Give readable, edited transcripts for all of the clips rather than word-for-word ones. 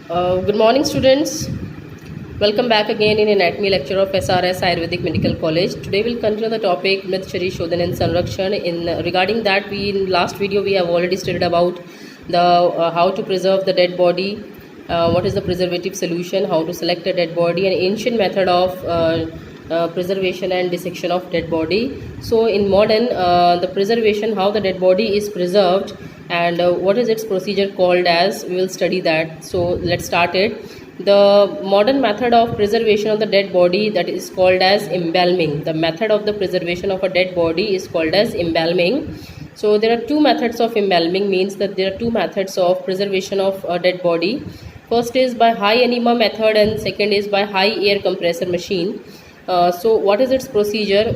Good morning, students. Welcome back again in anatomy lecture of SRS Ayurvedic Medical College. Today we'll continue the topic Mrit Sharir Shodhan and Sanrakshan. Regarding that, in last video we have already studied about the how to preserve the dead body, what is the preservative solution, how to select a dead body, and ancient method of preservation and dissection of dead body. So in modern, the preservation, how the dead body is preserved, and what is its procedure called as, we will study that. So let's start it. The modern method of preservation of the dead body, that is called as embalming. The method of the preservation of a dead body is called as embalming. So there are two methods of embalming, means that there are two methods of preservation of a dead body. First is by high enema method and second is by high air compressor machine. So what is its procedure?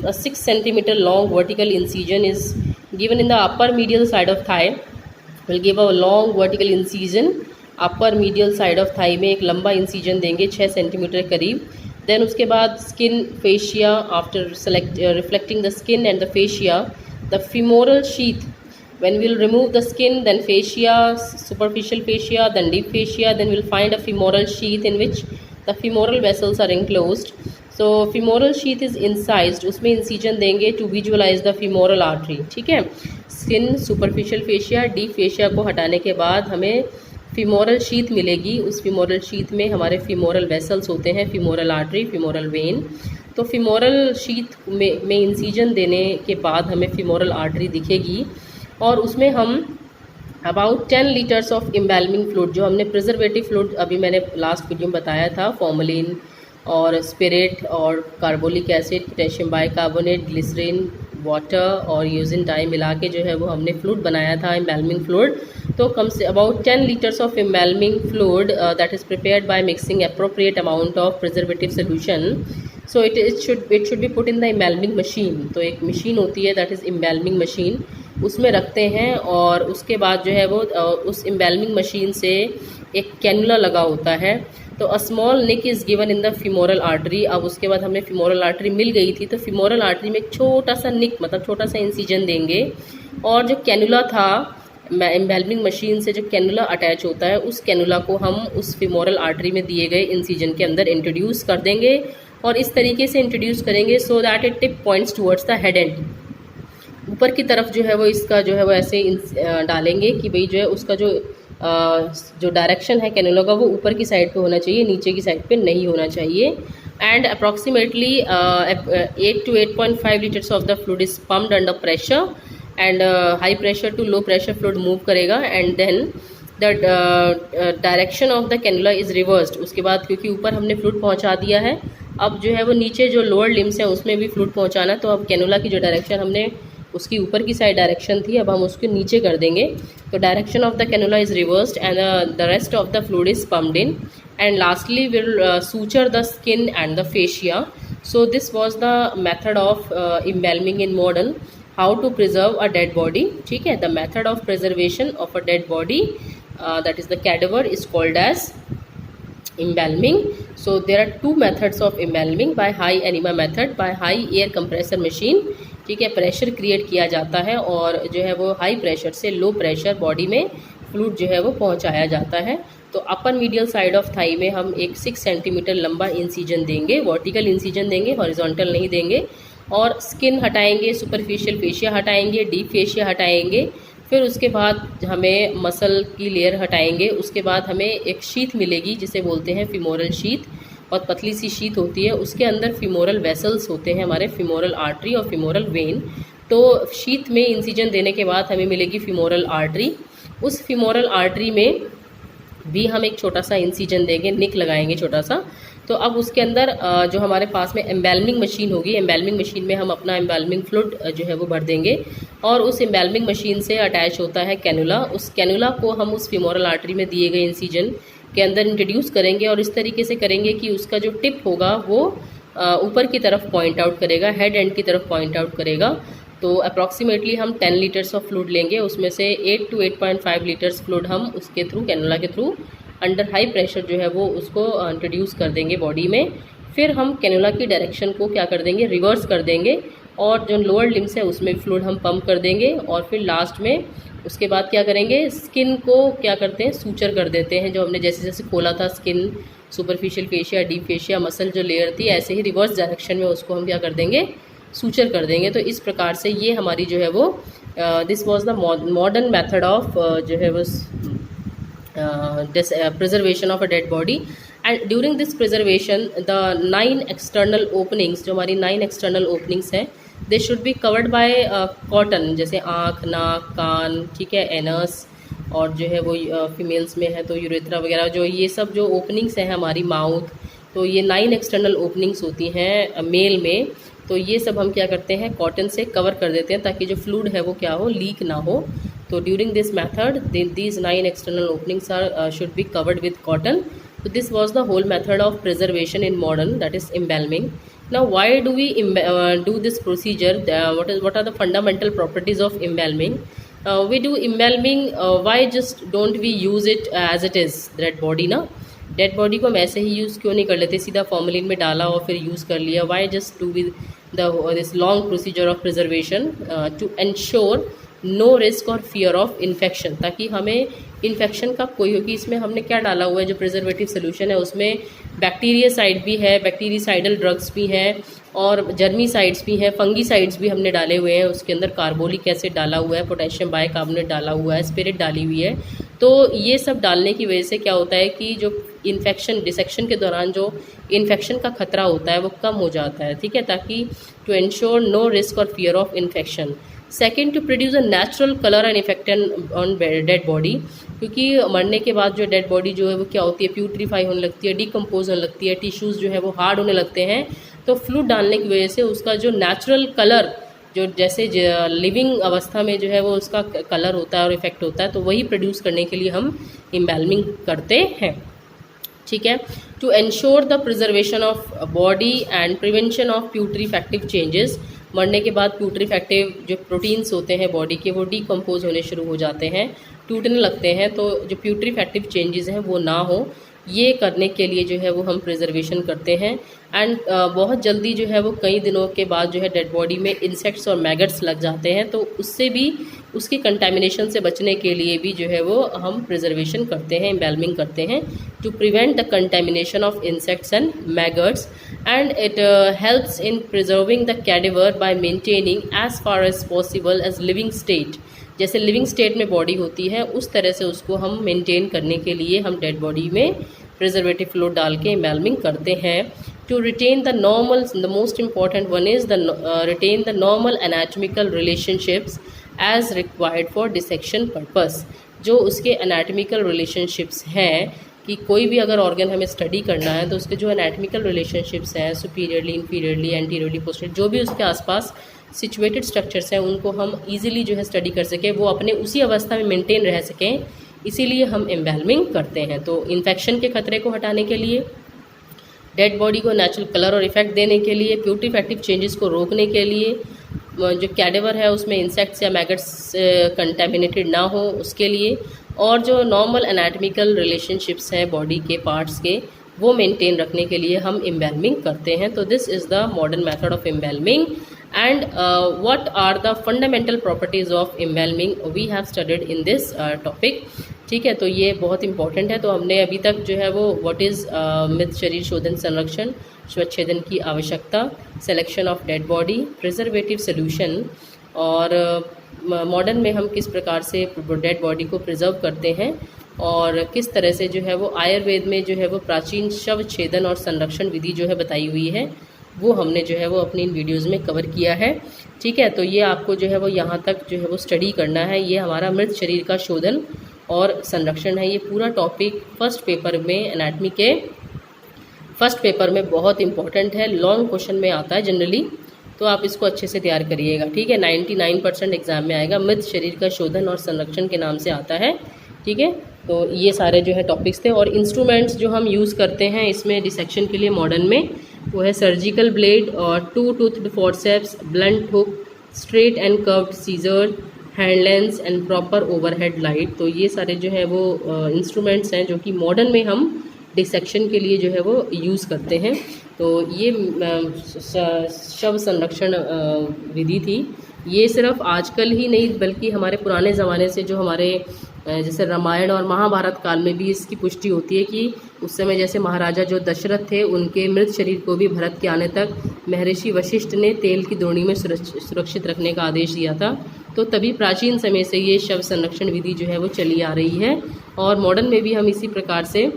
A 6 centimeter long vertical incision is given in the upper medial side of thigh. We'll give a long vertical incision upper medial side of thigh में एक लंबा incision देंगे 6 centimetre करीब. Then उसके बाद skin fascia, after reflecting the skin and the fascia, the femoral sheath. when we'll remove the skin, then fascia, superficial fascia, then deep fascia, then we'll find a femoral sheath in which the femoral vessels are enclosed. So femoral sheath is incised, उसमें incision देंगे to visualize the femoral artery. ठीक है, skin, superficial fascia, deep fascia को हटाने के बाद हमें femoral sheath मिलेगी. उस फीमोरल शीथ में हमारे फीमोरल वेसल्स होते हैं, फीमोरल आर्टरी, फीमोरल वेन. तो फीमोरल शीथ में इंसीजन देने के बाद हमें फीमोरल आर्टरी दिखेगी और उसमें हम about 10 liters of embalming fluid, जो हमने प्रिजर्वेटिव फ्लूइड अभी मैंने लास्ट वीडियो में बताया था, फॉर्मलिन और स्पिरिट और carbolic acid, potassium bicarbonate, glycerine, water और यूजिन डाई मिला के जो है वो हमने फ्लूइड बनाया था, एम्बैल्मिंग फ्लूइड. तो कम से about 10 liters of embalming fluid that is prepared by mixing appropriate amount of preservative solution. So it should be put in the embalming machine. तो एक मशीन होती है दैट इज़ एम्बैल्मिंग मशीन, उसमें रखते हैं और उसके बाद जो है वो उस एम्बैल्मिंग मशीन से एक कैनुला लगा होता है. तो a small nick is given in the femoral artery. अब उसके बाद हमें फीमोरल आर्टरी मिल गई थी, तो फीमोरल आर्टरी में एक छोटा सा निक, मतलब छोटा सा इंसिजन देंगे और जो कैनुला था एम्बैल्मिंग मशीन से, जो कैनुला अटैच होता है, उस कैनुला को हम उस फीमोरल आर्टरी में दिए गए इंसिजन के अंदर इंट्रोड्यूस कर देंगे और इस तरीके से इंट्रोड्यूस करेंगे so that it tip points towards the head and. ऊपर की तरफ जो है वो इसका जो है वो ऐसे डालेंगे कि भाई जो है उसका जो डायरेक्शन है कैनुला का वो ऊपर की साइड पे होना चाहिए, नीचे की साइड पे नहीं होना चाहिए. And approximately 8 to 8.5 liters of the fluid is pumped under pressure and high pressure to low pressure fluid move करेगा and then the direction of the cannula is reversed. उसके बाद क्योंकि ऊपर हमने फ्लूइड पहुंचा दिया है, अब जो है वो नीचे जो लोअर लिम्स हैं उसमें भी फ्लूइड पहुंचाना. तो अब कैनुला की जो डायरेक्शन हमने उसकी ऊपर की साइड डायरेक्शन थी, अब हम उसको नीचे कर देंगे. तो direction of the cannula is reversed and the rest of the fluid is pumped in. And lastly will suture the skin and the fascia. So this was the method of embalming in modern, how to preserve a dead body. ठीक है, the method of preservation of a dead body, that is the cadaver, is called as embalming. So there are two methods of embalming, by high enema method, by high air compressor machine. ठीक है, pressure create किया जाता है और जो है वो high pressure से लो प्रेशर बॉडी में फ्लूइड जो है वो पहुंचाया जाता है. तो अपर मीडियल साइड ऑफ थाई में हम एक 6 सेंटीमीटर लंबा इंसिजन देंगे, वर्टिकल इंसिजन देंगे, हॉरिजॉन्टल नहीं देंगे. और स्किन हटाएंगे, सुपरफिशियल फेशिया हटाएंगे, डीप फेशिया हटाएंगे. फिर उसके बाद हमें मसल की लेयर हटाएंगे. उसके बाद हमें एक शीथ मिलेगी जिसे बोलते हैं फीमोरल शीथ, और पतली सी शीथ होती है, उसके अंदर फीमोरल वेसल्स होते हैं, हमारे फीमोरल आर्टरी और फीमोरल वेन. तो शीथ में इंसिजन देने के बाद हमें मिलेगी फीमोरल आर्टरी. उस फीमोरल आर्टरी में भी हम एक छोटा सा इंसिजन देंगे, निक लगाएंगे छोटा सा. तो अब उसके अंदर जो हमारे पास में एम्बैल्मिंग मशीन होगी, एम्बैल्मिंग मशीन में हम अपना एम्बैल्मिंग फ्लूइड जो है वो भर देंगे और उस एम्बैल्मिंग मशीन से अटैच होता है कैनुला. उस कैनुला को हम उस फीमोरल आर्टरी में दिए गए इंसिजन के अंदर इंट्रोड्यूस करेंगे और इस तरीके से करेंगे कि उसका जो टिप होगा वो ऊपर की तरफ पॉइंट आउट करेगा, हेड एंड की तरफ पॉइंट आउट करेगा. तो अप्रॉक्सीमेटली हम 10 लीटर्स ऑफ फ्लूइड लेंगे, उसमें से 8 to 8.5 लीटर्स फ्लूइड हम उसके थ्रू, कैनुला के थ्रू अंडर हाई प्रेशर जो है वो उसको इंट्रोड्यूस कर देंगे बॉडी में. फिर हम कैनुला की डायरेक्शन को क्या कर देंगे, रिवर्स कर देंगे और जो लोअर लिम्स है उसमें फ्लूइड हम पंप कर देंगे और फिर लास्ट में उसके बाद क्या करेंगे, स्किन को क्या करते हैं, सूचर कर देते हैं। जो हमने जैसे जैसे खोला था skin, superficial fascia, deep fascia, muscle जो लेयर थी, ऐसे ही रिवर्स डायरेक्शन में उसको हम क्या कर देंगे, सूचर कर देंगे। तो इस प्रकार से ये हमारी जो है वो this was the modern method of जो है वो preservation of a dead body. And during this preservation the 9 external openings, जो हमारी 9 external openings हैं, they should be covered by cotton, जैसे आँख, नाक, कान, ठीक है, एनस, और जो है वो फीमेल्स में है तो यूरेथ्रा वगैरह, जो ये सब जो ओपनिंग्स हैं हमारी माउथ, तो ये 9 एक्सटर्नल ओपनिंग्स होती हैं मेल में। तो ये सब हम क्या करते हैं, कॉटन से कवर कर देते हैं ताकि जो फ्लूइड है वो क्या हो, लीक ना हो। तो during this method these 9 external openings are should be covered with cotton. So this was the whole method of preservation in modern, that is embalming. Now why do we do this procedure? What are the fundamental properties of embalming? We do embalming, why just don't we use it as it is, dead body ना, dead body को हम ऐसे ही use क्यों नहीं कर लेते, सीधा formalin में डाला और फिर यूज़ कर लिया। Why just do with this long procedure of preservation to ensure no risk और फियर ऑफ इन्फेक्शन, ताकि हमें इन्फेक्शन का कोई हो कि इसमें हमने क्या डाला हुआ है, जो प्रिजर्वेटिव सोल्यूशन है उसमें बैक्टीरियासाइड भी है, बैक्टीरियासाइडल ड्रग्स भी हैं, और जर्मीसाइड्स भी हैं, फंगीसाइड्स भी हमने डाले हुए हैं। उसके अंदर कार्बोलिक एसिड डाला हुआ है, पोटेशियम बाइकार्बोनेट डाला हुआ है, स्पिरिट डाली हुई है। तो ये सब डालने की वजह से क्या होता है कि जो इन्फेक्शन, डिसेक्शन के दौरान जो इन्फेक्शन का खतरा होता है वो कम हो जाता है, ठीक है, ताकि टू एंश्योर नो रिस्क और fear of infection. Second, to produce a natural colour and effect on dead body, क्योंकि मरने के बाद जो डेड बॉडी जो है वो क्या होती है, प्यूट्रीफाई होने लगती है, डिकम्पोज होने लगती है, टिश्यूज़ जो है वो हार्ड होने लगते हैं। तो फ्लूइड डालने की वजह से उसका जो नेचुरल कलर, जो जैसे लिविंग अवस्था में जो है वो उसका कलर होता है और इफेक्ट होता है, तो वही प्रोड्यूस करने के लिए हम एम्बैलमिंग करते हैं, ठीक है। To ensure the preservation of body and prevention of putrefactive changes, मरने के बाद प्यूट्रीफैक्टिव जो प्रोटीन्स होते हैं बॉडी के वो डिकम्पोज होने शुरू हो जाते हैं, टूटने लगते हैं, तो जो प्यूट्रीफैक्टिव चेंजेस हैं वो ना हो, ये करने के लिए जो है वो हम प्रिजर्वेशन करते हैं। एंड बहुत जल्दी जो है वो कई दिनों के बाद जो है डेड बॉडी में इंसेक्ट्स और मैगट्स लग जाते हैं, तो उससे भी, उसकी कंटामिनेशन से बचने के लिए भी जो है वो हम प्रिजर्वेशन करते हैं, एम्बैलमिंग करते हैं, to prevent the contamination of insects and maggots. And it helps in preserving the cadaver by maintaining as far as possible as living state, जैसे लिविंग स्टेट में बॉडी होती है उस तरह से उसको हम मेंटेन करने के लिए हम डेड बॉडी में प्रिजर्वेटिव फ्लूइड डाल के एम्बैलमिंग करते हैं। To retain the normal, the most important one is the retain the normal anatomical relationships as required for dissection purpose, जो उसके एनाटॉमिकल रिलेशनशिप्स हैं कि कोई भी अगर ऑर्गन हमें स्टडी करना है तो उसके जो एनाटॉमिकल रिलेशनशिप्स हैं, सुपीरियरली, इंफीरियरली, एंटीरियरली, पोस्टीरियरली, जो भी उसके आसपास सिचुएटेड स्ट्रक्चर्स हैं उनको हम इजीली जो है स्टडी कर सकें, वो अपने उसी अवस्था में मेंटेन रह सकें, इसीलिए हम एम्बैलमिंग करते हैं। तो इन्फेक्शन के खतरे को हटाने के लिए, डेड बॉडी को नेचुरल कलर और इफेक्ट देने के लिए, प्यूट्रीफैक्टिव चेंजेस को रोकने के लिए, जो कैडेवर है उसमें इंसेक्ट्स या मैगट्स कंटेमिनेटेड ना हो उसके लिए, और जो नॉर्मल एनाटॉमिकल रिलेशनशिप्स हैं बॉडी के पार्ट्स के वो मेंटेन रखने के लिए हम एम्बैलमिंग करते हैं। तो this is the modern method of embalming. And what are the fundamental properties of embalming we have studied in this topic, ठीक है। तो ये बहुत इंपॉर्टेंट है। तो हमने अभी तक जो है वो व्हाट इज़ मृत शरीर शोधन संरक्षण, स्वच्छेदन की आवश्यकता, selection of dead body, preservative solution, और मॉडर्न में हम किस प्रकार से डेड बॉडी को प्रिजर्व करते हैं, और किस तरह से जो है वो आयुर्वेद में जो है वो प्राचीन शव छेदन और संरक्षण विधि जो है बताई हुई है, वो हमने जो है वो अपनी इन वीडियोज़ में कवर किया है, ठीक है। तो ये आपको जो है वो यहाँ तक जो है वो स्टडी करना है। ये हमारा मृत शरीर का शोधन और संरक्षण है। ये पूरा टॉपिक फर्स्ट पेपर में, एनाटमी के फर्स्ट पेपर में बहुत इंपॉर्टेंट है, लॉन्ग क्वेश्चन में आता है जनरली, तो आप इसको अच्छे से तैयार करिएगा, ठीक है। 99% एग्जाम में आएगा, मृत शरीर का शोधन और संरक्षण के नाम से आता है, ठीक है। तो ये सारे जो है टॉपिक्स थे। और इंस्ट्रूमेंट्स जो हम यूज़ करते हैं इसमें डिसेक्शन के लिए मॉडर्न में, वो है सर्जिकल ब्लेड और 2 toothed forceps, blunt hook, straight and curved scissor, hand lens and proper overhead light. तो ये सारे जो है वो इंस्ट्रूमेंट्स हैं जो कि मॉडर्न में हम डिसेक्शन के लिए जो है वो यूज़ करते हैं। तो ये शव संरक्षण विधि थी ये सिर्फ आजकल ही नहीं बल्कि हमारे पुराने ज़माने से जो हमारे जैसे रामायण और महाभारत काल में भी इसकी पुष्टि होती है कि उस समय जैसे महाराजा जो दशरथ थे उनके मृत शरीर को भी भरत के आने तक महर्षि वशिष्ठ ने तेल की द्रोणी में सुरक्षित रखने का आदेश दिया था। तो तभी प्राचीन समय से ये शव संरक्षण विधि जो है वो चली आ रही है और मॉडर्न में भी हम इसी प्रकार से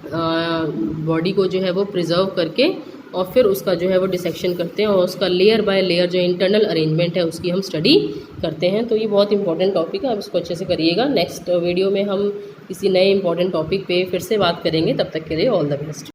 बॉडी को जो है वो प्रिजर्व करके और फिर उसका जो है वो डिसेक्शन करते हैं और उसका लेयर बाय लेयर जो इंटरनल अरेंजमेंट है उसकी हम स्टडी करते हैं। तो ये बहुत इंपॉर्टेंट टॉपिक है, आप इसको अच्छे से करिएगा। नेक्स्ट वीडियो में हम किसी नए इंपॉर्टेंट टॉपिक पे फिर से बात करेंगे, तब तक के लिए ऑल द बेस्ट।